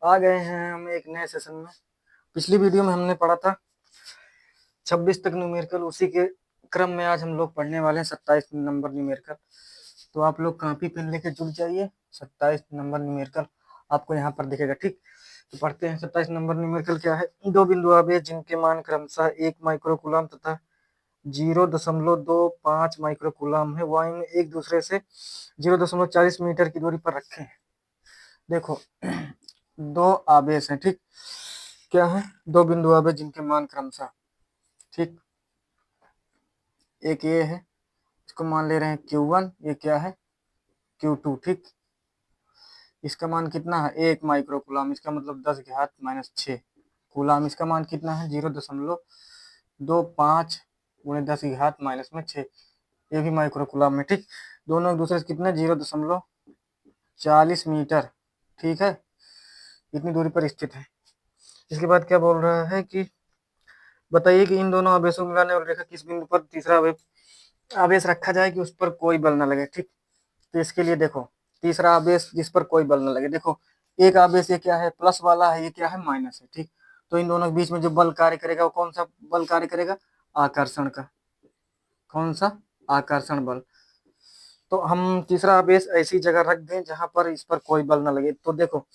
आ गए हैं हम एक नए सेशन में। पिछली वीडियो में हमने पढ़ा था 26 तक न्यूमेरिकल, उसी के क्रम में आज हम लोग पढ़ने वाले हैं 27 नंबर न्यूमेरिकल। तो आप लोग कॉपी पेन लेके जुट जाइए। 27 नंबर न्यूमेरिकल आपको यहाँ पर दिखेगा। ठीक, तो पढ़ते हैं। 27 नंबर न्यूमेरिकल क्या है? दो बिंदु आवेश जिनके मान क्रमशः 1 माइक्रोकूलम तथा 0.25 माइक्रोकूलम है, वह एक दूसरे से 0.40 मीटर की दूरी पर रखे हैं। देखो दो आवेश हैं। ठीक, क्या है? दो बिंदु आवेश जिनके मान क्रमशः, ठीक, एक ये है, इसको मान ले रहे हैं Q1, ये क्या है? Q2। ठीक, इसका मान कितना है? 1 माइक्रोकूलम, इसका मतलब 10⁻⁻6 कूलम। इसका मान कितना है? 0.25 गुणे 10⁻⁻6, ये भी माइक्रोकूलम में। ठीक, दोनों एक दूसरे से कितने? 0.40 मीटर, ठीक है, इतनी दूरी पर स्थित है। इसके बाद क्या बोल रहा है कि बताइए कि इन दोनों आवेशों मिलाने और रेखा किस बिंदु पर तीसरा आवेश रखा जाए कि उस पर कोई बल न लगे। ठीक, तो इसके लिए देखो, तीसरा आवेश जिस पर कोई बल न लगे। देखो एक आवेश ये क्या है? प्लस वाला है, ये क्या है? माइनस है। ठीक, तो इन दोनों के बीच में जो बल कार्य करेगा वो कौन सा बल कार्य करेगा? आकर्षण का। कौन सा? आकर्षण बल। तो हम तीसरा आवेश ऐसी जगह रख दें जहां पर इस पर कोई बल न लगे। तो देखो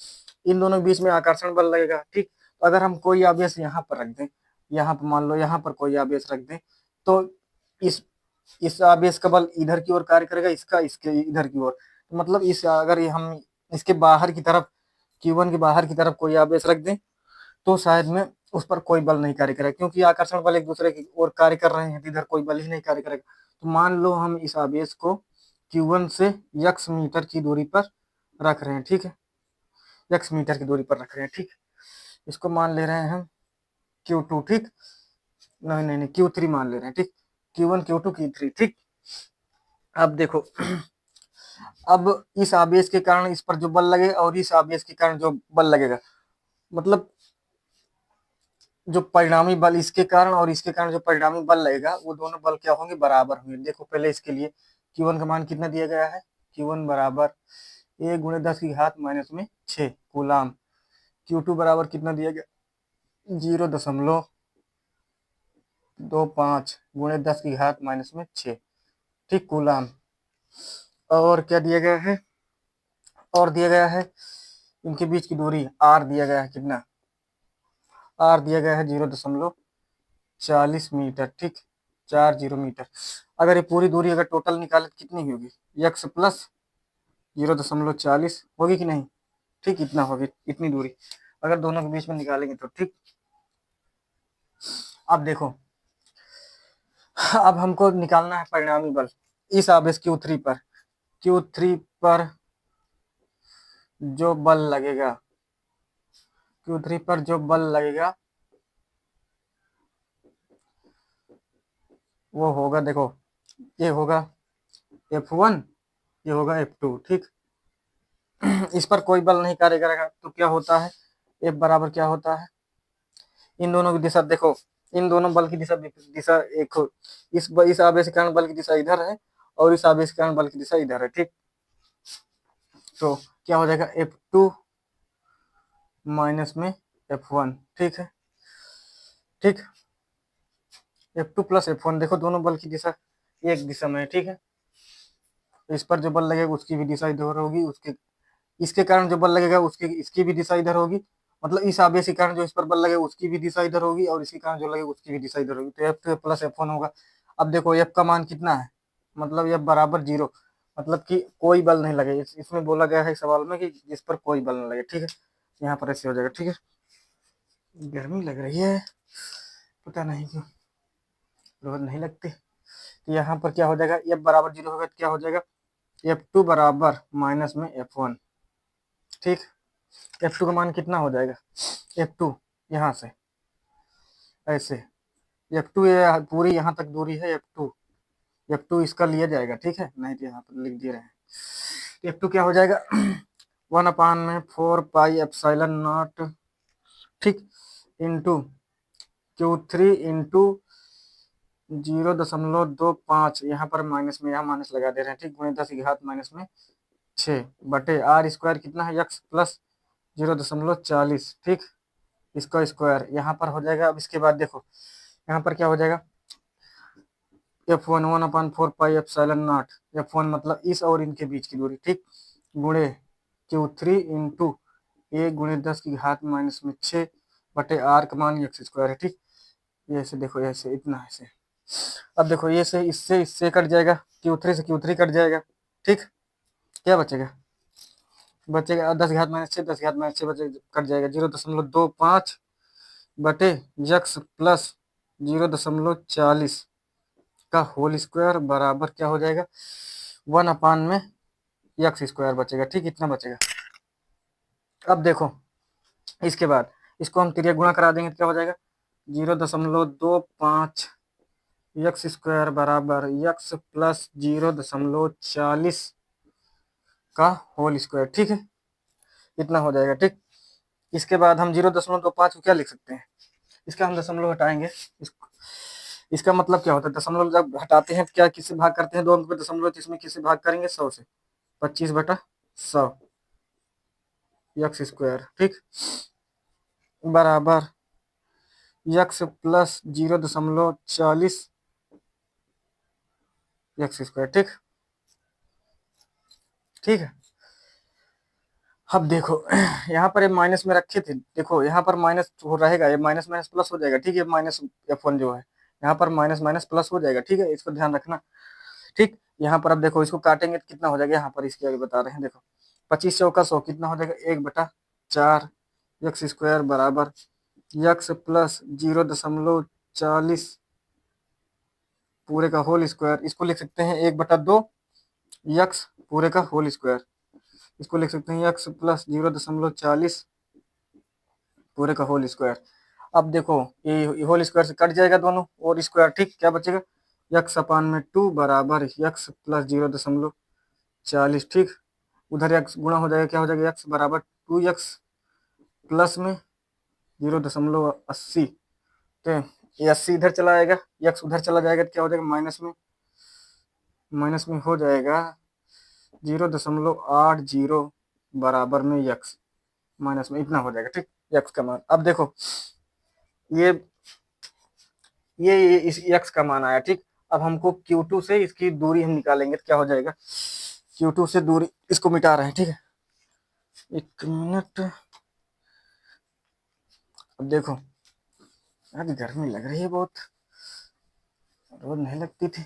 इन दोनों के बीच में आकर्षण बल लगेगा। ठीक, तो अगर हम कोई आवेश यहाँ पर रख दें, यहाँ पर मान लो यहाँ पर कोई आवेश रख दें, तो इस इस आवेश का बल इधर की ओर कार्य करेगा, इसका इसके इधर की ओर। तो मतलब इस अगर हम इसके बाहर की तरफ, Q1 के बाहर की तरफ कोई आवेश रख दें तो शायद में उस पर कोई बल नहीं कार्य करेगा, क्योंकि आकर्षण बल एक दूसरे की ओर कार्य कर रहे हैं, इधर कोई बल ही नहीं कार्य करेगा। तो मान लो हम इस आवेश को Q1 से x मीटर की दूरी पर रख रहे हैं। ठीक है, x मीटर की दूरी पर रख रहे हैं। ठीक, इसको मान ले रहे हैं हम Q2। ठीक, नहीं नहीं नहीं, Q3 मान ले रहे हैं। ठीक, Q1 Q2 Q3। ठीक, अब देखो अब इस आवेश के कारण इस पर जो बल लगे और इस आवेश के कारण जो बल लगेगा, मतलब जो परिणामी बल इसके कारण और इसके कारण जो परिणामी बल लगेगा, वो दोनों बल क्या होंगे? बराबर होंगे। देखो पहले इसके लिए Q1 का मान कितना दिया गया है? Q1 बराबर 1 गुणे 10⁻⁻6 कूलाम। Q2 बराबर कितना दिया गया? 0.25 गुणे 10⁻⁻6, ठीक, कूलाम। और क्या दिया गया है? और दिया गया है इनके बीच की दूरी R दिया गया है। कितना? R दिया गया है 0.40 मीटर। ठीक, 40 मीटर। अगर ये पूरी दूरी अगर टोटल निकाले तो कितनी होगी? x प्लस 0.40 होगी कि नहीं? ठीक, इतना होगी, इतनी दूरी अगर दोनों के बीच में निकालेंगे तो। ठीक, अब देखो अब हमको निकालना है परिणामी बल इस आवेश Q3 पर। Q3 पर जो बल लगेगा, Q3 पर जो बल लगेगा वो होगा, देखो ये होगा F1, ये होगा F2। ठीक, इस पर कोई बल नहीं कार्य करेगा तो क्या होता है? F बराबर क्या होता है? इन दोनों की दिशा देखो, इन दोनों बल की दिशा दिशा एक हो। इस आवेश के कारण बल की दिशा इधर है और इस आवेश के कारण बल की दिशा इधर है। ठीक, तो क्या हो जाएगा? F2 माइनस में F1। ठीक है, ठीक, F2 प्लस F1। देखो दोनों बल की दिशा एक दिशा में है। ठीक है, इस पर जो बल लगेगा उसकी भी दिशा इधर होगी, उसके इसके कारण जो बल लगेगा उसकी इसकी भी दिशा इधर होगी। मतलब इस आवेश के कारण जो इस पर बल लगेगा उसकी भी दिशा इधर होगी और इसके कारण जो लगेगा उसकी भी दिशा इधर होगी। तो F2 प्लस F1 होगा। अब देखो F का मान कितना है? मतलब F बराबर 0, मतलब कि कोई बल नहीं लगे। इसमें बोला गया है सवाल में कि जिस पर कोई बल न लगे। ठीक है, यहाँ पर ऐसे हो जाएगा। ठीक है, गर्मी लग रही है, पता नहीं क्यों, रोज नहीं लगती। तो यहाँ पर क्या हो जाएगा? F बराबर 0 होगा तो क्या हो जाएगा? F2 बराबर माइनस में F1। ठीक, F2 का मान कितना हो जाएगा? F2 यहाँ से ऐसे, F2 ये पूरी यहाँ तक दूरी है F2, F2 इसका लिया जाएगा। ठीक है, नहीं तो यहाँ पर लिख दे रहे हैं। F2 क्या हो जाएगा? 1/4 पाई एप्सिलॉन नॉट, ठीक, इंटू Q3 इंटू 0.25, यहाँ पर माइनस में यहाँ माइनस लगा दे रहे हैं। ठीक, गुणे 10⁻⁻6 बटे R स्क्वायर कितना है? x प्लस 0.40, ठीक। इसका स्क्वायर यहाँ पर हो जाएगा। अब इसके बाद देखो यहाँ पर क्या हो जाएगा, F1 1/4 pi epsilon not. F1 मतलब इस और इनके बीच की दूरी, ठीक, गुणे Q3 इंटू 1 × 10⁻⁻6 बटे r का मान x स्क्वायर है, ठीक। ये ऐसे देखो, ऐसे इतना ऐसे। अब देखो ये से इससे कट जाएगा, Q3 से Q3 कट जाएगा, ठीक। क्या बचेगा, बचेगा 10⁻⁻6, 10⁻⁻6 बचेगा, कट जाएगा 0.25 बटे यक्स प्लस 0.40 का होल स्क्वायर बराबर क्या हो जाएगा, 1 में यक्स स्क्वायर बचेगा, ठीक। इतना बचेगा। अब देखो इसके बाद इसको हम तिरिया गुणा करा देंगे तो क्या हो जाएगा, 0.25 यक्स स्क्वायर बराबर यक्स प्लस 0.40 का होल स्क्वायर, ठीक है। इतना हो जाएगा, ठीक। इसके बाद हम 0.25 को क्या लिख सकते हैं, इसका हम दशमलव हटाएंगे। इसका मतलब क्या होता है, दशमलव जब हटाते हैं तो क्या किससे भाग करते हैं, 2 अंक पे दशमलव, इसमें किससे भाग करेंगे, 100 से। 25/100 यक्स स्क्वायर, ठीक, बराबर यक्स प्लस 0.40 यक्स स्क्वायर, ठीक। ठीक है। अब देखो यहाँ पर ये माइनस में रखे थे, देखो यहाँ पर माइनस हो रहेगा, ये माइनस माइनस प्लस हो जाएगा, ठीक है। माइनस F1 जो है यहाँ पर माइनस माइनस प्लस हो जाएगा, ठीक है, इसको ध्यान रखना, ठीक। यहाँ पर अब देखो इसको काटेंगे तो कितना हो जाएगा, यहाँ पर इसके आगे बता रहे हैं, देखो 25 चौका 100 कितना हो जाएगा, 1/4 यक्स स्क्वायर बराबर यक्स प्लस 0.40 पूरे का होल स्क्वायर। इसको लिख सकते हैं 1/2 यक्स पूरे का होल स्क्वायर। इसको लिख सकते हैं यक्स प्लस 0.40 पूरे का होल स्क्वायर। अब देखो ये होल स्क्वायर से कट जाएगा दोनों और स्क्वायर, ठीक। क्या बचेगा, x/2 बराबर x प्लस 0.40, ठीक। उधर x गुणा हो जाएगा, क्या हो जाएगा, x बराबर 2x प्लस में 0.80, तो ये 80 इधर चला आएगा, x उधर चला जाएगा तो क्या हो जाएगा, माइनस में हो जाएगा 0.80 बराबर में x माइनस में, इतना हो जाएगा, ठीक, x का मान। अब देखो ये इस x का मान आया, ठीक। अब हमको Q2 से इसकी दूरी हम निकालेंगे तो क्या हो जाएगा, Q2 से दूरी इसको मिटा रहे हैं, ठीक है। 1 मिनट। अब देखो आज गर्मी लग रही है बहुत, रोज नहीं लगती थी,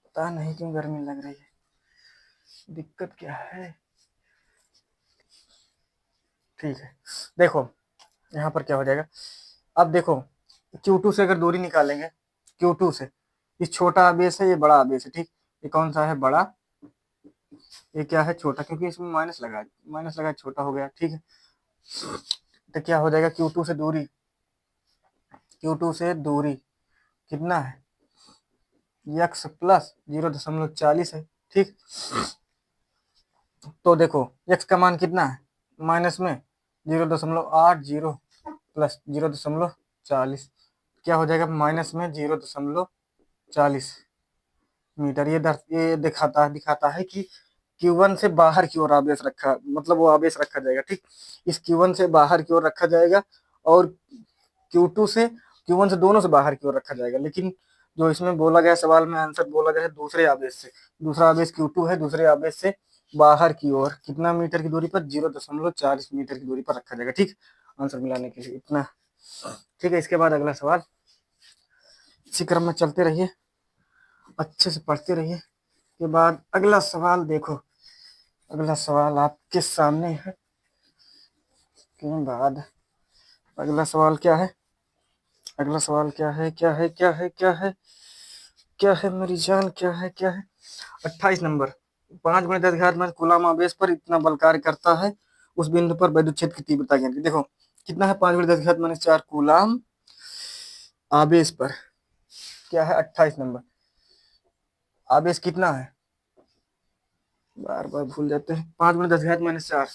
पता नहीं क्यों गर्मी लग रही है, दिक्कत क्या है। ठीक है, देखो यहाँ पर क्या हो जाएगा। अब देखो Q2 से अगर दूरी निकालेंगे, Q2 से, ये छोटा आवेश है, ये बड़ा आवेश है, ठीक। ये कौन सा है, बड़ा, ये क्या है, छोटा, क्योंकि इसमें माइनस लगा छोटा हो गया, ठीक है। तो क्या हो जाएगा, Q2 से दूरी कितना है, x प्लस 0.40 है, ठीक। तो देखो x का मान कितना है, माइनस में 0.80 प्लस 0.40, क्या हो जाएगा, माइनस में 0.40 मीटर। ये दिखाता है कि Q1 से बाहर की ओर आवेश रखा, मतलब वो आवेश रखा जाएगा, ठीक। इस Q1 से बाहर की ओर रखा जाएगा और Q1 से दोनों से बाहर की ओर रखा जाएगा, लेकिन जो इसमें बोला गया सवाल में आंसर बोला गया है दूसरे आवेश से, दूसरा आवेश Q2 है, दूसरे आवेश से बाहर की ओर कितना मीटर की दूरी पर, 0.40 मीटर की दूरी पर रखा जाएगा, ठीक। आंसर मिलाने के लिए इतना, ठीक है। इसके बाद अगला सवाल, इसी क्रम में चलते रहिए, अच्छे से पढ़ते रहिए। के बाद अगला सवाल देखो, अगला सवाल आपके सामने है के बाद अगला सवाल क्या है, अगला सवाल क्या है, क्या है, क्या है, क्या है, क्या है मेरी जान, क्या है 28 नंबर। 5 × 10⁻⁻ कूलाम आवेश पर इतना बल कार्य करता है, उस बिंदु पर विद्युत क्षेत्र की तीव्रता ज्ञात कीजिए। देखो कितना है, 5 × 10⁻⁴ कूलाम आवेश पर, क्या है 28 नंबर। आवेश कितना है, बार बार भूल जाते हैं, 5 × 10⁻⁴,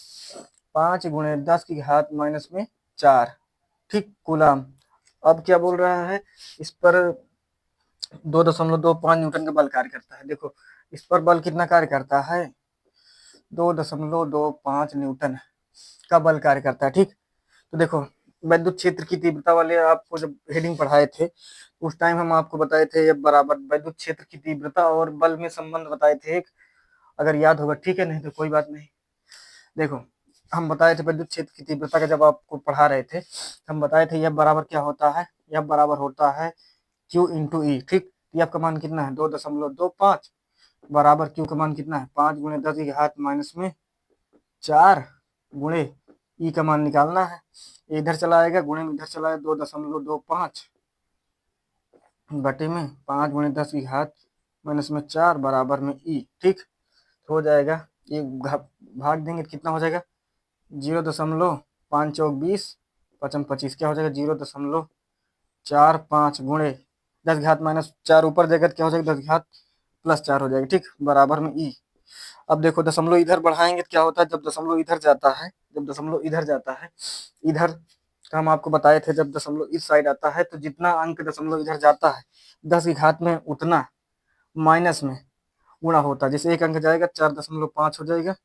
5 × 10⁻⁻4, ठीक, कूलाम। अब क्या बोल रहा है, इस पर 2.25 न्यूटन का बल कार्य करता है। देखो इस पर बल कितना कार्य करता है, 2.25 न्यूटन, का बल कार्य करता है। ठीक, तो देखो वैद्युत क्षेत्र की तीव्रता वाले आपको जब हेडिंग पढ़ाए थे उस टाइम हम आपको बताए थे F बराबर वैद्युत क्षेत्र की तीव्रता और बल में संबंध बताए थे एक, अगर याद होगा ठीक है, नहीं तो कोई बात नहीं। देखो हम बताए थे विद्युत क्षेत्र की तीव्रता का जब आपको पढ़ा रहे थे हम बताए थे F बराबर क्या होता है, F बराबर होता है Q इंटू ई। ठीक, F का मान कितना है 2.25 बराबर Q का मान कितना है 5 गुणे 10 की घात माइनस में 4 गुणे ई का मान निकालना है, इधर चला आएगा गुणे में इधर चला आएगा 2.25 बटे में 5 गुणे 10 की घात माइनस में 4 बराबर में ई। ठीक, हो जाएगा ये भाग देंगे तो कितना हो जाएगा 0.5 चौक 20 पचम 25 क्या हो जाएगा 0.45 गुणे 10 घात माइनस 4 ऊपर जाएगा तो क्या हो जाएगा 10 घात प्लस 4 हो जाएगा। ठीक, बराबर में ई। अब देखो दशमलव इधर बढ़ाएंगे तो क्या होता है जब दशमलव इधर जाता है, जब दशमलव इधर जाता है इधर तो हम आपको बताए थे जब दशमलव इस साइड आता है तो जितना अंक दशमलव इधर जाता है 10 की घात में उतना माइनस में गुणा होता है। जैसे एक अंक जाएगा 4.5 हो जाएगा,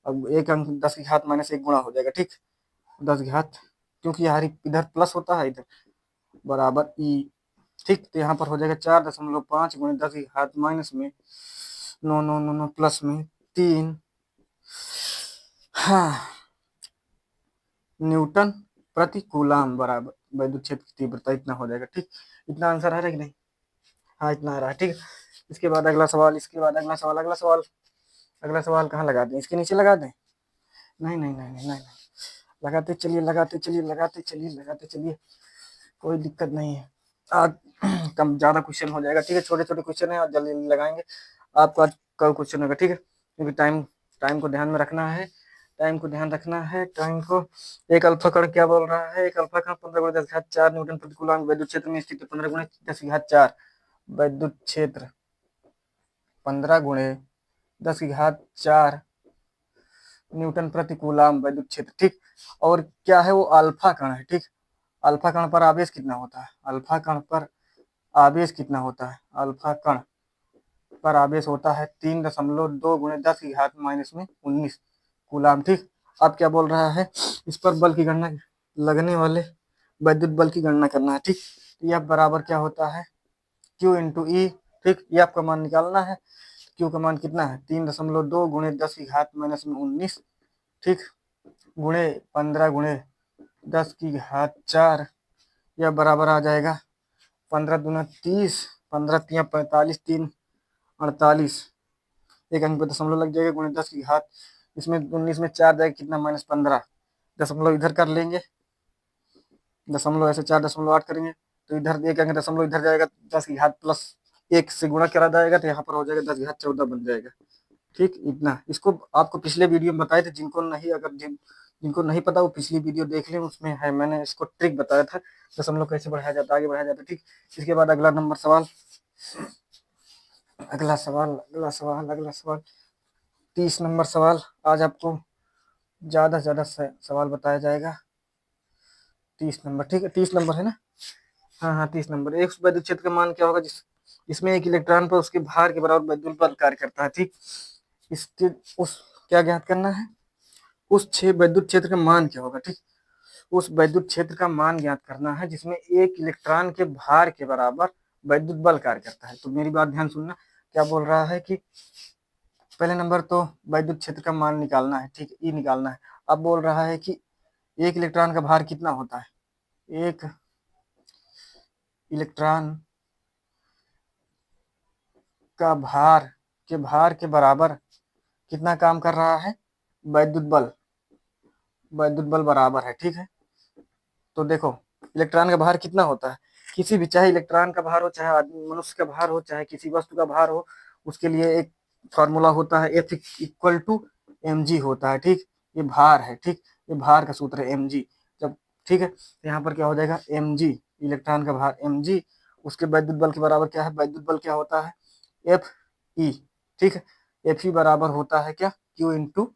अब एक अंक 10 की घात माइनस 1 गुणा हो जाएगा। ठीक, 10 की घात क्योंकि यार इधर प्लस होता है इधर बराबर ई। ठीक, तो यहाँ पर हो जाएगा 4.5 गुणे 10 की घात माइनस में 9 प्लस में 3 हाँ न्यूटन प्रति कूलाम बराबर वैद्युत क्षेत्र की तीव्रता इतना हो जाएगा। ठीक, इतना आंसर आ रहा है कि नहीं, हाँ इतना आ रहा है। ठीक, इसके बाद अगला सवाल, इसके बाद अगला सवाल, अगला सवाल, अगला सवाल कहाँ लगा दें, इसके नीचे लगा दें, नहीं नहीं नहीं नहीं नहीं, लगाते चलिए लगाते चलिए लगाते चलिए लगाते चलिए, कोई दिक्कत नहीं है। आज कम ज़्यादा क्वेश्चन हो जाएगा। ठीक है, छोटे छोटे क्वेश्चन है आज जल्दी जल्दी लगाएंगे आपको, आज कल क्वेश्चन होगा। ठीक है, क्योंकि टाइम टाइम को ध्यान में रखना है, टाइम को ध्यान रखना है, टाइम को। एक अल्फा कण क्या बोल रहा है, एक अल्फा कण 15 गुणे 10 की घात 4 न्यूटन प्रति कूलम्ब वैद्युत क्षेत्र में स्थित है। 15 गुणे 10 की घात 4 वैद्युत क्षेत्र 15 गुणे 10 की घात 4 न्यूटन प्रति कूलम्ब वैद्युत क्षेत्र। ठीक, और क्या है वो अल्फा कण है। ठीक, अल्फा कण पर आवेश कितना होता है, अल्फा कण पर आवेश कितना होता है, अल्फा कण पर आवेश होता है 3.2 गुणे 10 की घात माइनस में 19 कूलाम। ठीक, अब क्या बोल रहा है इस पर बल की गणना, लगने वाले वैद्युत बल की गणना करना है। ठीक, यह बराबर क्या होता है Q इंटू ई। ठीक, ये आपका मान निकालना है, Q का मान कितना है 3.2 गुणे 10 की घात माइनस में 19। ठीक, गुणे 15 गुणे 10 की घात 4, यह बराबर आ जाएगा 15 दूना 30, 15 तिया 45, 3 48, एक अंक पे दशमलव लग जाएगा गुणे 10 की घात, इसमें 19 में 4 जाएगा कितना माइनस 15, दशमलव इधर कर लेंगे, दशमलव ऐसे 4.8 करेंगे तो इधर एक अंक दशमलव इधर जाएगा 10 की घात प्लस 1 से गुणा करा जाएगा तो यहाँ पर हो जाएगा 10 की घात 14 बन जाएगा। ठीक, इतना इसको आपको पिछले वीडियो में बताए थे, जिनको नहीं अगर जिनको नहीं पता वो पिछली वीडियो देख लें, उसमें है मैंने इसको ट्रिक बताया था दशमलव कैसे बढ़ाया जाता है, आगे बढ़ाया जाता है। ठीक, इसके बाद अगला नंबर सवाल, अगला सवाल, अगला सवाल, अगला सवाल 30 नंबर सवाल। आज आपको ज़्यादा से ज़्यादा सवाल बताया जाएगा 30 नंबर। ठीक है, 30 नंबर है ना, हाँ हाँ 30 नंबर। एक वैद्युत क्षेत्र का मान क्या होगा जिसमें एक इलेक्ट्रॉन पर उसके भार के बराबर वैद्युत बल कार्य करता है। ठीक, इसके उस क्या ज्ञात करना है, उस वैद्युत क्षेत्र का मान क्या होगा। ठीक, उस वैद्युत क्षेत्र का मान ज्ञात करना है जिसमें एक इलेक्ट्रॉन के भार के बराबर वैद्युत बल कार्य करता है। तो मेरी बात ध्यान सुनना, क्या बोल रहा है कि पहले नंबर तो वैद्युत क्षेत्र का मान निकालना है। ठीक, ई निकालना है। अब बोल रहा है कि एक इलेक्ट्रॉन का भार कितना होता है, एक इलेक्ट्रॉन का भार के बराबर कितना काम कर रहा है वैद्युत बल, वैद्युत बल बराबर है। ठीक है, तो देखो इलेक्ट्रॉन का भार कितना होता है, किसी भी चाहे इलेक्ट्रॉन का भार हो, चाहे आदमी मनुष्य का भार हो, चाहे किसी वस्तु का भार हो, उसके लिए एक फॉर्मूला होता है F इक्वल टू mg होता है। ठीक, ये भार है। ठीक, ये भार का सूत्र है mg। जब ठीक है तो यहाँ पर क्या हो जाएगा mg, इलेक्ट्रॉन का भार mg, उसके वैद्युत बल के बराबर क्या है, वैद्युत बल क्या होता है एफ ई। ठीक है, एफ ई बराबर होता है क्या Q इंटू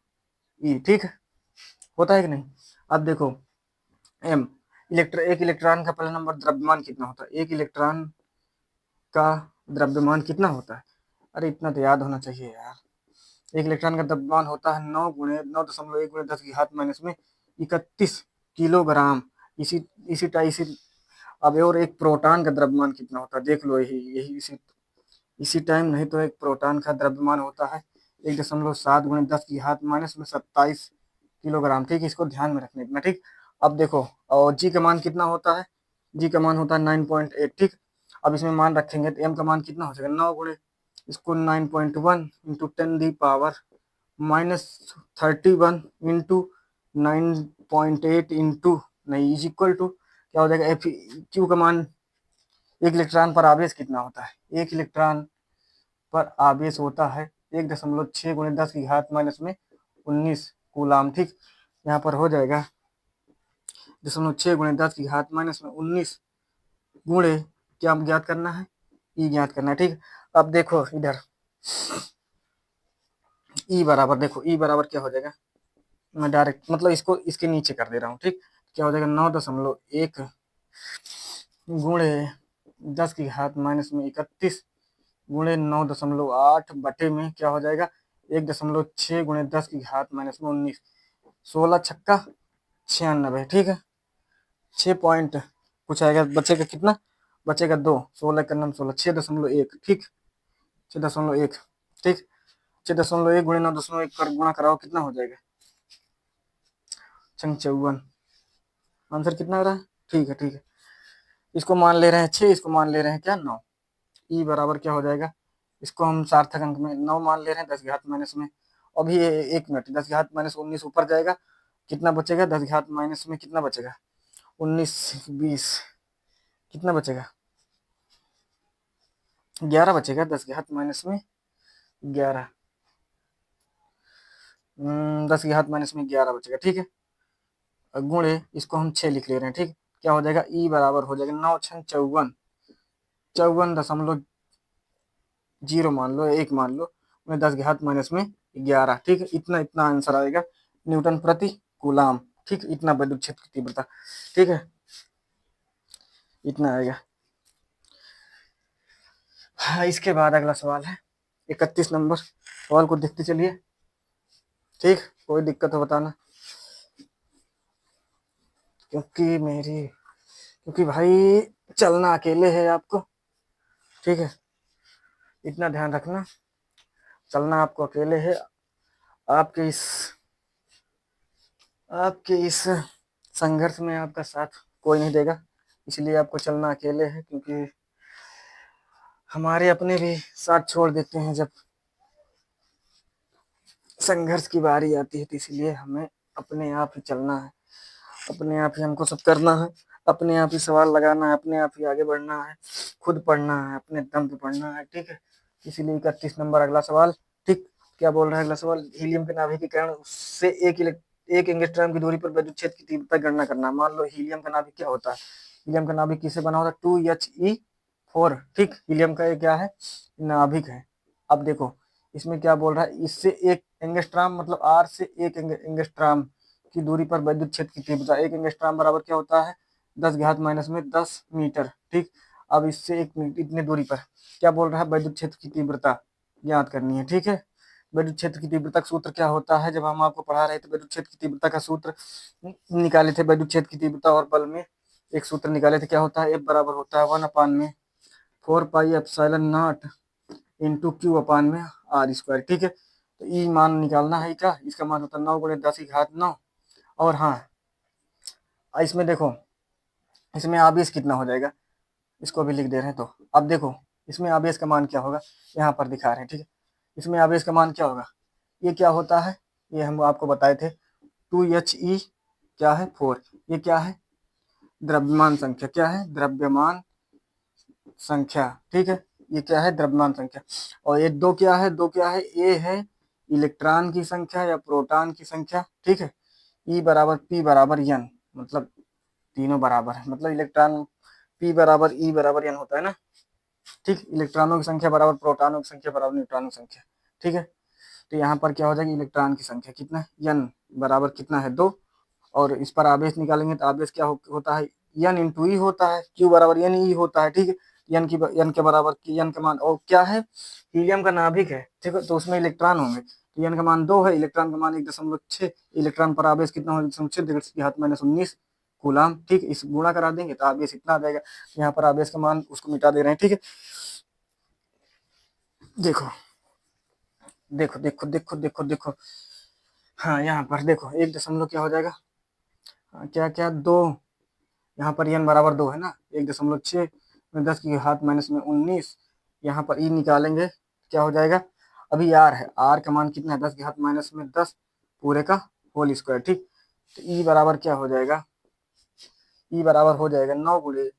ई। ठीक है, होता है कि नहीं। अब देखो एम एक इलेक्ट्रॉन का पहला नंबर द्रव्यमान कितना होता है, एक इलेक्ट्रॉन का द्रव्यमान कितना होता है, अरे इतना तो याद होना चाहिए यार, एक इलेक्ट्रॉन का द्रव्यमान होता है 9 गुणे 10 की घात माइनस में 31 किलोग्राम। इसी अब और एक प्रोटॉन का द्रव्यमान कितना होता है देख लो, यही यही इसी टाइम नहीं तो एक प्रोटॉन का द्रव्यमान होता है 1.7 गुणे 10 की घात माइनस में 27 किलोग्राम। ठीक, इसको ध्यान में रखने का। ठीक, अब देखो, और जी का मान कितना होता है, जी का मान होता है 9.8। ठीक, अब इसमें मान रखेंगे तो एम का मान कितना हो जाएगा 9 गुणे इसको 9.1 इंटू 10 -31 इंटू 9.8 इंटू नहीं इज इक्वल टू क्या हो जाएगा एफ क्यू का मान। एक इलेक्ट्रॉन पर आवेश कितना होता है, एक इलेक्ट्रॉन पर आवेश होता है 1.6 गुणे 10 की घात माइनस में 19 कूलाम। ठीक, यहाँ पर हो जाएगा 0.6 गुणे 10 की घात माइनस में 19 गुणे क्या ज्ञात करना है, ई ज्ञात करना है। ठीक, अब देखो इधर ई बराबर, देखो ई बराबर क्या हो जाएगा, मैं डायरेक्ट मतलब इसको इसके नीचे कर दे रहा हूँ। ठीक, क्या हो जाएगा 9.1 गुणे 10 की घात माइनस में 31 गुणे 9.8 बटे में क्या हो जाएगा 1.6 गुणे 10 की घात माइनस में 19, 16 छक्का 96। ठीक है, 6 पॉइंट कुछ आएगा, बचेगा कितना, बचेगा 2, 16 का नाम 16, 6.1। ठीक, 6.1। ठीक, 6.1 गुणे 9.1 कर गुणा कराओ कितना हो जाएगा 54। आंसर कितना आ रहा है, ठीक है ठीक है। इसको मान ले रहे हैं 6, इसको मान ले रहे हैं क्या 9। ई बराबर क्या हो जाएगा, इसको हम सार्थक अंक में 9 मान ले रहे हैं 10 घात माइनस में, अभी 1 मिनट 10 घात माइनस 19 ऊपर जाएगा, कितना बचेगा 10 घात माइनस में कितना बचेगा 19 20 कितना बचेगा 11 बचेगा, 10 घात माइनस में 11, 10 घात माइनस में 11 बचेगा। ठीक है, गुणे इसको हम 6 लिख ले रहे हैं। ठीक, क्या हो जाएगा ई बराबर हो जाएगा 9 6 54, 54.0 मान लो 1 मान लो, 10 घात माइनस में 11। ठीक है, इतना इतना आंसर आएगा न्यूटन प्रति कूलाम। ठीक, इतना विद्युत क्षेत्र की तीव्रता। ठीक है, इतना आएगा। हाँ, इसके बाद अगला सवाल है 31 नंबर, सवाल को देखते चलिए। ठीक, कोई दिक्कत हो बताना, क्योंकि भाई चलना अकेले है आपको। ठीक है, इतना ध्यान रखना, चलना आपको अकेले है, आपके इस संघर्ष में आपका साथ कोई नहीं देगा, इसलिए आपको चलना अकेले है, क्योंकि हमारे अपने भी साथ छोड़ देते हैं जब संघर्ष की बारी आती है, तो इसलिए हमें अपने आप ही चलना है, अपने आप ही हमको सब करना है, अपने आप ही सवाल लगाना है, अपने आप ही आगे बढ़ना है, खुद पढ़ना है, अपने दम पे पढ़ना है। ठीक है, इसीलिए 31 नंबर अगला सवाल। ठीक, क्या बोल रहा है अगला सवाल, हीलियम के नाभिक के कारण उससे एक एंगस्ट्रॉम की दूरी पर विद्युत क्षेत्र की तीव्रता गणना करना। मान लो हीलियम का नाभिक क्या होता है, हीलियम का नाभिक किससे बना होता है 2He4। ठीक, हीलियम का ये क्या है नाभिक है। अब देखो इसमें क्या बोल रहा है, इससे एक एंगस्ट्रॉम मतलब आर से एक एंगस्ट्रॉम की दूरी पर विद्युत क्षेत्र की तीव्रता, एक एंगस्ट्रॉम बराबर क्या होता है 10 घात माइनस में 10 मीटर। ठीक, अब इससे एक इतने दूरी पर क्या बोल रहा है विद्युत क्षेत्र की तीव्रता ज्ञात करनी है। ठीक है, विद्युत क्षेत्र की तीव्रता का सूत्र क्या होता है, जब हम आपको पढ़ा रहे थे विद्युत क्षेत्र की तीव्रता का सूत्र निकाले थे, विद्युत क्षेत्र की तीव्रता और बल में एक सूत्र निकाले थे, क्या होता है F बराबर होता है 1/4 pi epsilon naught into q upon में आर स्क्वायर। ठीक है, तो ई मान निकालना है क्या, इसका मान होता है 9 गुणे 10 की घात 9। और हाँ, इसमें देखो इसमें आवेश कितना हो जाएगा, इसको भी लिख दे रहे हैं। तो अब देखो इसमें आवेश का मान क्या होगा, यहाँ पर दिखा रहे हैं। ठीक है, इसमें आवेश का मान क्या होगा, ये क्या होता है, ये हम आपको बताए थे 2He क्या है 4, ये क्या है द्रव्यमान संख्या, क्या है द्रव्यमान संख्या। ठीक है, ये क्या है द्रव्यमान संख्या, और ये दो क्या है, दो क्या है, ए है इलेक्ट्रॉन की संख्या या प्रोटॉन की संख्या। ठीक है, ई बराबर पी बराबर एन, मतलब तीनों बराबर है, मतलब इलेक्ट्रॉन पी बराबर ई बराबर एन होता है ना। ठीक, इलेक्ट्रॉनों की संख्या बराबर प्रोटॉनों की संख्या बराबर न्यूट्रॉनों की संख्या। ठीक है, तो यहाँ पर क्या हो जाएगी इलेक्ट्रॉन की संख्या कितना है एन बराबर कितना है 2, और इस पर आवेश निकालेंगे तो आवेश क्या होता है एन इंटू ई होता है, क्यू बराबर एन ई होता है। ठीक है, एन के बराबर एन का मान, और क्या है हीलियम का नाभिक है। ठीक है, तो उसमें इलेक्ट्रॉन होंगे, तो n का मान 2 है, इलेक्ट्रॉन का मान 1.6, इलेक्ट्रॉन पर आवेश कितना हो, 1.6 10 की घात -19 कूलाम। ठीक, इस गुणा करा देंगे तो आवेश इतना आ जाएगा। यहाँ पर आवेश का मान उसको मिटा दे रहे हैं। ठीक है, देखो देखो देखो देखो देखो देखो, हाँ यहाँ पर देखो 1 दशमलव क्या हो जाएगा, क्या क्या 2, यहाँ पर n बराबर 2 है ना, 1.6 में 10 की घात -19, यहाँ पर e निकालेंगे क्या हो जाएगा, अभी r है, r का मान कितना है, 10 की घात -10 पूरे का होल स्क्वायर। ठीक, तो e बराबर क्या हो जाएगा, e बराबर हो जाएगा 9 गुणे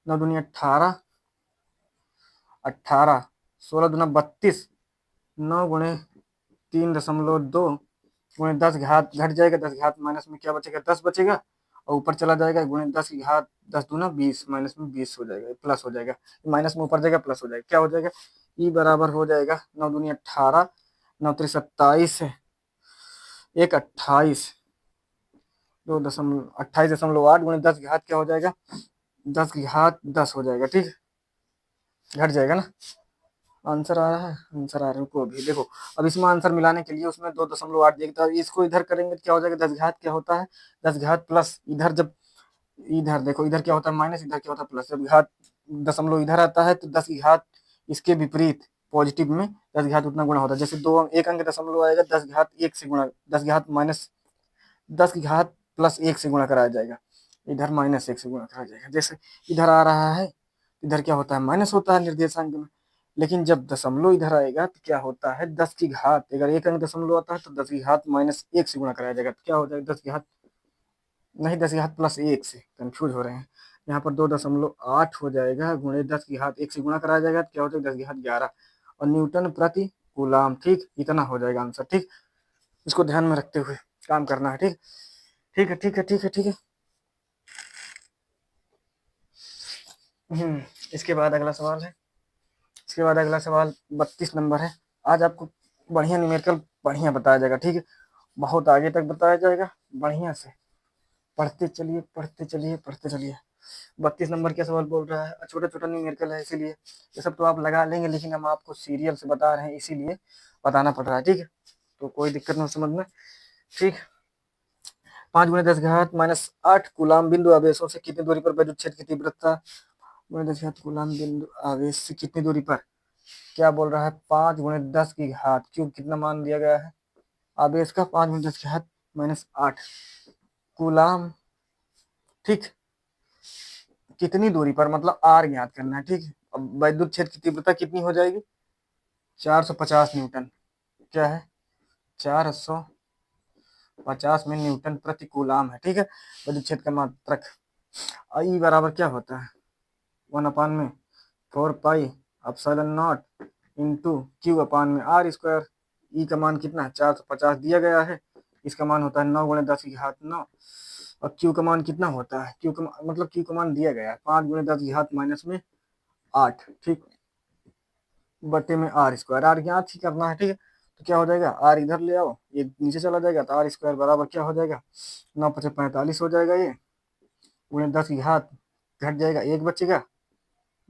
9 दूनी 18, 18 16 दूना 32, 9 गुणे 3.2 गुणे 10 घात घट जाएगा, 10 घात माइनस में क्या बचेगा, 10 बचेगा, और ऊपर चला जाएगा गुणे 10 की घात 10 दूना 20, माइनस में 20 हो जाएगा, प्लस हो जाएगा, माइनस में ऊपर जाएगा प्लस हो जाएगा, क्या हो जाएगा, ई बराबर हो जाएगा 9 दूनी 18, 9 3 27, 1 28, 28.8 गुणे 10 की घात क्या हो जाएगा, 10 की घात 10 हो जाएगा। ठीक, घट जाएगा ना, आंसर आ रहा है, आंसर आ रहा है को भी देखो। अब इसमें आंसर मिलाने के लिए उसमें 2.8 देखता है, इसको इधर करेंगे तो क्या हो जाएगा, 10 घात क्या होता है, 10 घात प्लस इधर, जब इधर देखो इधर क्या होता है माइनस, इधर क्या होता है प्लस, जब घात दशमलव इधर आता है तो 10 की घात इसके विपरीत पॉजिटिव में 10 की घात उतना गुणा होता है, जैसे दो एक अंक दशमलव आएगा 10 की घात 1 से गुणा, 10 की घात माइनस 10 की घात प्लस 1 से गुणा कराया जाएगा, इधर -1 से गुणा कराया जाएगा, जैसे इधर आ रहा है इधर क्या होता है माइनस होता है निर्देशांक में, लेकिन जब दशमलव इधर आएगा तो क्या होता है 10 की घात, अगर एक अंक दशमलव आता है तो 10 की घात -1 से गुणा कराया जाएगा, तो क्या हो जाएगा 10 की घात नहीं 10 की घात प्लस 1 से, कंफ्यूज हो रहे हैं, यहाँ पर 2.8 हो जाएगा गुणे 10 की घात 1 से गुणा कराया जाएगा, तो क्या हो जाएगा 10 की घात 11 और न्यूटन प्रति कूलाम। ठीक, इतना हो जाएगा आंसर। ठीक, इसको ध्यान में रखते हुए काम करना है। ठीक, ठीक है ठीक है ठीक है ठीक है। इसके बाद अगला सवाल है, इसके बाद अगला सवाल 32 नंबर है। आज आपको बढ़िया न्यूमेरिकल बढ़िया बताया जाएगा। ठीक है, बहुत आगे तक बताया जाएगा, बढ़िया से पढ़ते चलिए पढ़ते चलिए पढ़ते चलिए। 32 नंबर का सवाल बोल रहा है, छोटा छोटा न्यूमेरिकल है इसीलिए ये सब तो आप लगा लेंगे, लेकिन हम आपको सीरियल से बता रहे हैं इसीलिए बताना पड़ रहा है। ठीक है, तो कोई दिक्कत नहीं समझ में। ठीक, 5 गुणे 10 घात -8 कूलाम बिंदु आवेशों से कितनी दूरी पर विद्युत क्षेत्र की तीव्रता, 10 घात कूलाम बिंदु आवेश से कितनी दूरी पर, क्या बोल रहा है 5 गुणे 10 की घात क्यूब, कितना मान दिया गया है आवेश का, 5 गुणे 10 की घात -8 कूलाम। ठीक, कितनी दूरी पर मतलब आर ज्ञात करना है। ठीक, अब विद्युत क्षेत्र की तीव्रता कितनी हो जाएगी 450 न्यूटन, क्या है 450 में न्यूटन प्रति कूलाम है। ठीक है, विद्युत क्षेत्र का मात्रक, ई बराबर क्या होता है 1/4 pi epsilon naught into q upon में आर स्क्वायर। ई का मान कितना है 450 दिया गया है, इसका मान होता है 9 गुणे 10 की घात 9, और क्यू का मान कितना होता है, क्यू का मतलब क्यू का मान दिया गया है 5 गुणे 10 की घात -8। ठीक, बटे में आर स्क्वायर, आर ज्ञात ही करना है। ठीक है, तो क्या हो जाएगा आर इधर ले आओ, ये नीचे चला जाएगा तो आर स्क्वायर बराबर क्या हो जाएगा 9 × 45 हो जाएगा, ये गुणे 10 की घात घट जाएगा 1 बचेगा,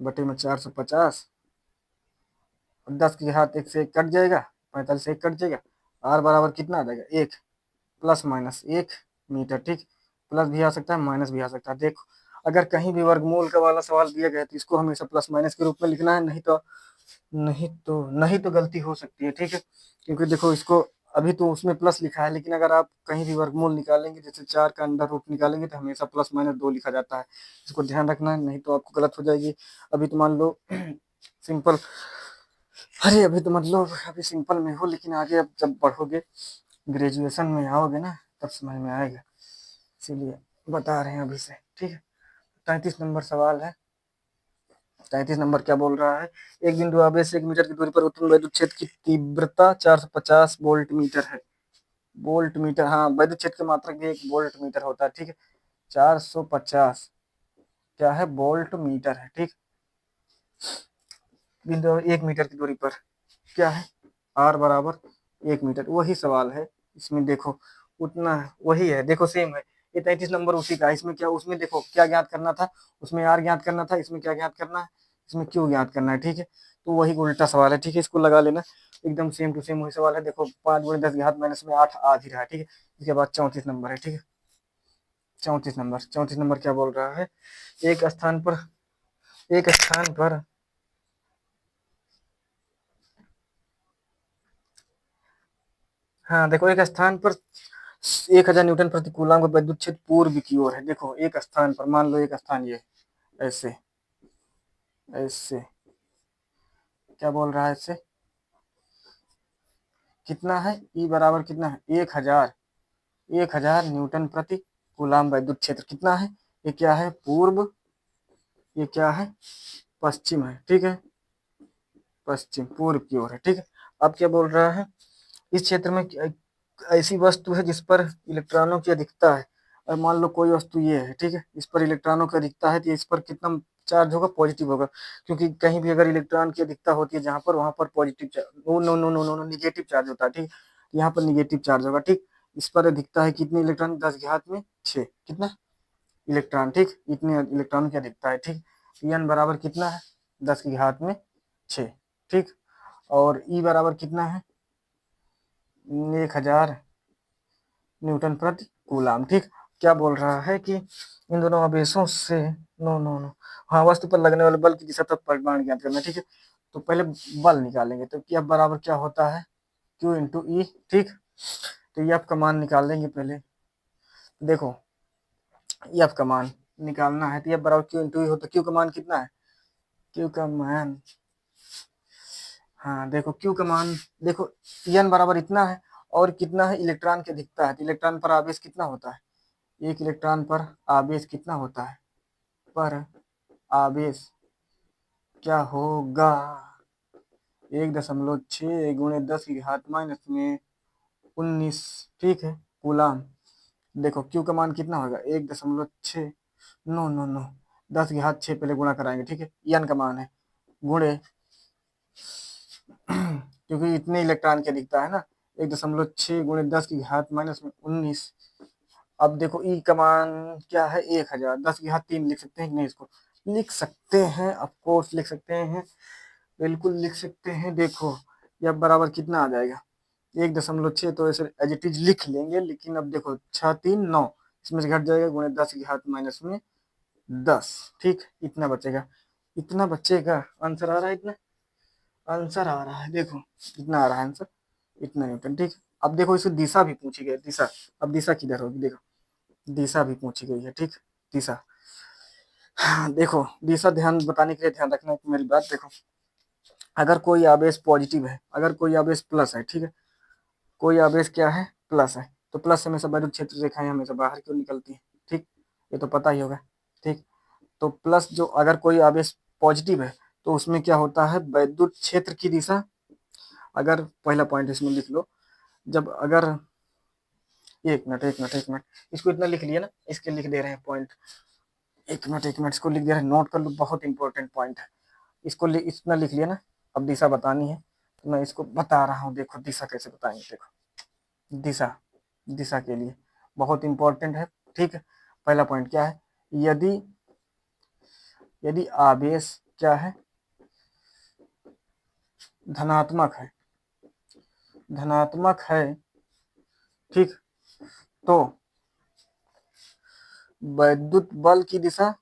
बटे में 450, 10 की घात 1 से 1 कट जाएगा, 45 से 1 कट जाएगा, आर बराबर कितना आ जाएगा 1 ±1 मीटर। ठीक, प्लस भी आ सकता है माइनस भी आ सकता है। देखो अगर कहीं भी वर्गमूल का वाला सवाल दिया गया तो इसको हमेशा प्लस माइनस के रूप में लिखना है, नहीं तो गलती हो सकती है। ठीक है, क्योंकि देखो इसको अभी तो उसमें प्लस लिखा है, लेकिन अगर आप कहीं भी वर्गमूल निकालेंगे जैसे 4 का अंडर रूट निकालेंगे तो हमेशा +-2 लिखा जाता है, इसको ध्यान रखना है, नहीं तो आपको गलत हो जाएगी। अभी तो मान लो सिंपल, अरे अभी तो मतलब अभी सिंपल में हो, लेकिन आगे अब जब बढ़ोगे ग्रेजुएशन में आओगे ना तब समझ में आएगा, इसीलिए बता रहे हैं अभी से। ठीक है, 33 नंबर सवाल है। 33 नंबर क्या बोल रहा है, एक बिंदु आवेश से 1 मीटर की दूरी पर उत्पन्न विद्युत क्षेत्र की तीव्रता 450 वोल्ट मीटर है। वोल्ट मीटर, हाँ विद्युत क्षेत्र की मात्रक भी एक वोल्ट मीटर होता है। ठीक है, 450 क्या है वोल्ट मीटर है। ठीक, बिंदु 1 मीटर की दूरी पर क्या है आर बराबर 1 मीटर, वही सवाल है इसमें। देखो उतना वही है, देखो सेम है, ये 33 नंबर उसी का, इसमें क्या, उसमें देखो क्या ज्ञात करना था, उसमें आर ज्ञात करना था, इसमें क्या ज्ञात करना है, इसमें क्यू ज्ञात करना है। ठीक है, तो वही उल्टा सवाल है। ठीक है, इसको लगा लेना, एकदम सेम टू सेम वही सवाल है। देखो 5 × 10⁻⁻ में 8 आ भी रहा है, ठीक है। इसके बाद 34 नंबर है, ठीक है। 34 नंबर क्या बोल रहा है, एक स्थान पर एक स्थान पर हाँ देखो, एक स्थान पर 1000 न्यूटन प्रति कूलम का विद्युत क्षेत्र पूर्व की ओर है। देखो एक स्थान पर, मान लो एक स्थान ये ऐसे ऐसे, क्या बोल रहा है इससे, कितना है, ई बराबर कितना है, 1000 न्यूटन प्रति कूलम विद्युत क्षेत्र कितना है, ये क्या है पूर्व, ये क्या है पश्चिम है, ठीक है। पश्चिम पूर्व की ओर है, ठीक है। अब क्या बोल रहा है, इस क्षेत्र में ऐसी वस्तु है जिस पर इलेक्ट्रॉनों की अधिकता है। और मान लो कोई वस्तु ये है, ठीक है, इस पर इलेक्ट्रॉनों की अधिकता है, तो इस पर कितना चार्ज होगा, पॉजिटिव होगा। क्योंकि कहीं भी अगर इलेक्ट्रॉन की अधिकता होती है जहां पर, वहां पर positive charge, no no no no no negative charge होता है, ठीक। यहाँ पर निगेटिव चार्ज होगा, ठीक। इस पर अधिकता है कितने इलेक्ट्रॉन, 10⁻6, कितना इलेक्ट्रॉन, ठीक। इतने इलेक्ट्रॉन की अधिकता है, ठीक। एन बराबर कितना है, 10⁻6, ठीक। और ई बराबर कितना है, 1000 न्यूटन प्रति कूलम, ठीक। क्या बोल रहा है कि इन दोनों आवेशों से, नो नो नो, हाँ, वस्तु पर लगने वाले बल की दिशा तक परिमाण ज्ञात करना, ठीक है। तो पहले बल निकालेंगे, तो क्या बराबर क्या होता है, Q इंटू ई, ठीक। तो ये आपका मान निकाल लेंगे पहले। देखो ये आपका मान निकालना है, तो ये बराबर Q इंटू ई होता है। Q का मान कितना है, Q का मान, हाँ देखो Q का मान, देखो N बराबर इतना है, और कितना है, इलेक्ट्रॉन की अधिकता है, तो इलेक्ट्रॉन पर आवेश कितना होता है, एक इलेक्ट्रॉन पर आवेश कितना होता है, पर आवेश क्या होगा, 1.6 × 10⁻⁻⁰ ठीक है कूलम। देखो Q का मान कितना होगा, 1.6, नो नो नो, 10⁻6 पहले गुणा कराएंगे, ठीक है। N का मान है, गुणे क्योंकि इतने इलेक्ट्रॉन की अधिकता है ना, 1.6 × 10⁻⁻⁰ अब देखो ई का मान क्या है, 1000, 10⁻3 लिख सकते हैं कि नहीं, इसको लिख सकते हैं, ऑफ कोर्स लिख सकते हैं, बिल्कुल लिख सकते हैं। देखो ये बराबर कितना आ जाएगा, 1.6, तो ऐसे एज इट इज लिख लेंगे, लेकिन अब देखो 6×3 = 9, इसमें से घट जाएगा, गुणे 10⁻⁻10, ठीक। इतना बचेगा, इतना बचेगा, आंसर आ रहा है, इतना आंसर आ रहा है, देखो कितना आ रहा है आंसर, इतना न्यूटन, ठीक। अब देखो इससे दिशा भी पूछी गई, दिशा, अब दिशा किधर होगी, देखो दिशा भी पूछी गई है, ठीक। दिशा, हाँ, देखो दिशा ध्यान बताने के लिए ध्यान रखना कि मेरी बात देखो, अगर कोई आवेश पॉजिटिव है, अगर कोई आवेश प्लस है, ठीक है, कोई आवेश क्या है, प्लस है, तो प्लस से हमेशा विद्युत क्षेत्र रेखाएं हमेशा बाहर क्यों निकलती है, ठीक। ये तो पता ही होगा, ठीक। तो प्लस जो, अगर कोई आवेश पॉजिटिव है, तो उसमें क्या होता है, विद्युत क्षेत्र की दिशा, अगर पहला पॉइंट इसमें लिख लो, जब अगर, एक मिनट, इसको इतना लिख लिया ना, इसके लिख दे रहे हैं पॉइंट, एक मिनट इसको लिख दे रहे हैं, नोट कर लो, बहुत इंपॉर्टेंट पॉइंट है। इसको इतना लिख लिया ना, अब दिशा बतानी है, तो मैं इसको बता रहा हूँ, देखो दिशा कैसे बताएंगे, देखो दिशा, दिशा के लिए बहुत इंपॉर्टेंट है, ठीक है। पहला पॉइंट क्या है, यदि यदि आवेश क्या है, धनात्मक है, धनात्मक है, ठीक, तो वैद्युत बल की दिशा,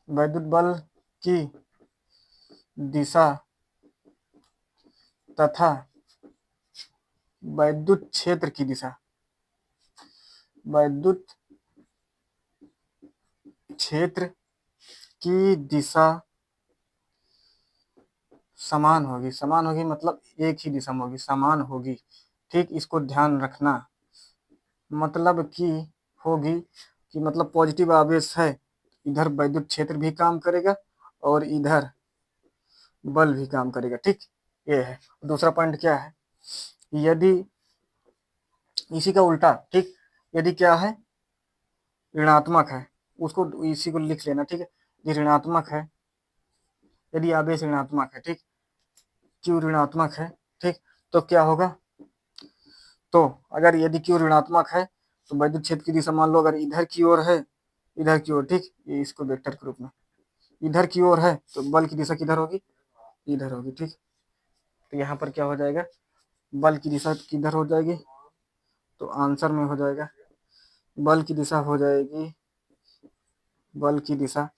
वैद्युत बल की दिशा तथा वैद्युत क्षेत्र की दिशा, वैद्युत क्षेत्र की दिशा समान होगी, समान होगी मतलब एक ही दिशा में होगी, समान होगी, ठीक। इसको ध्यान रखना, मतलब कि होगी कि मतलब पॉजिटिव आवेश है, इधर वैद्युत क्षेत्र भी काम करेगा और इधर बल भी काम करेगा, ठीक। ये है। दूसरा पॉइंट क्या है, यदि इसी का उल्टा, ठीक, यदि क्या है, ऋणात्मक है, उसको इसी को लिख लेना, ठीक है। ये ऋणात्मक है, यदि आवेश ऋणात्मक है, ठीक, क्यू ऋणात्मक है, ठीक, तो क्या होगा, तो अगर यदि क्यू ऋणात्मक है, तो वैद्युत क्षेत्र की दिशा मान लो अगर इधर की ओर है, इधर की ओर, ठीक, ये इसको वेक्टर के रूप में, इधर की ओर है, तो बल की दिशा किधर होगी, इधर होगी, ठीक। तो यहाँ पर क्या हो जाएगा, बल की दिशा किधर हो जाएगी, तो आंसर में हो जाएगा बल की दिशा हो जाएगी, बल की दिशा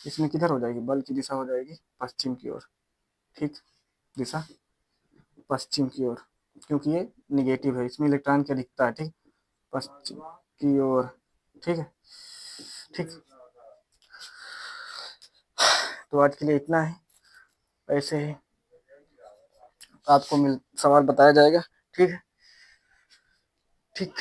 इसमें किधर हो जाएगी, बल की दिशा हो जाएगी पश्चिम की ओर, ठीक। दिशा पश्चिम की ओर, क्योंकि ये निगेटिव है, इसमें इलेक्ट्रॉन क्या दिखता है, ठीक। पश्चिम की ओर, ठीक है, ठीक। तो आज के लिए इतना है, ऐसे ही आपको सवाल बताया जाएगा, ठीक है, ठीक।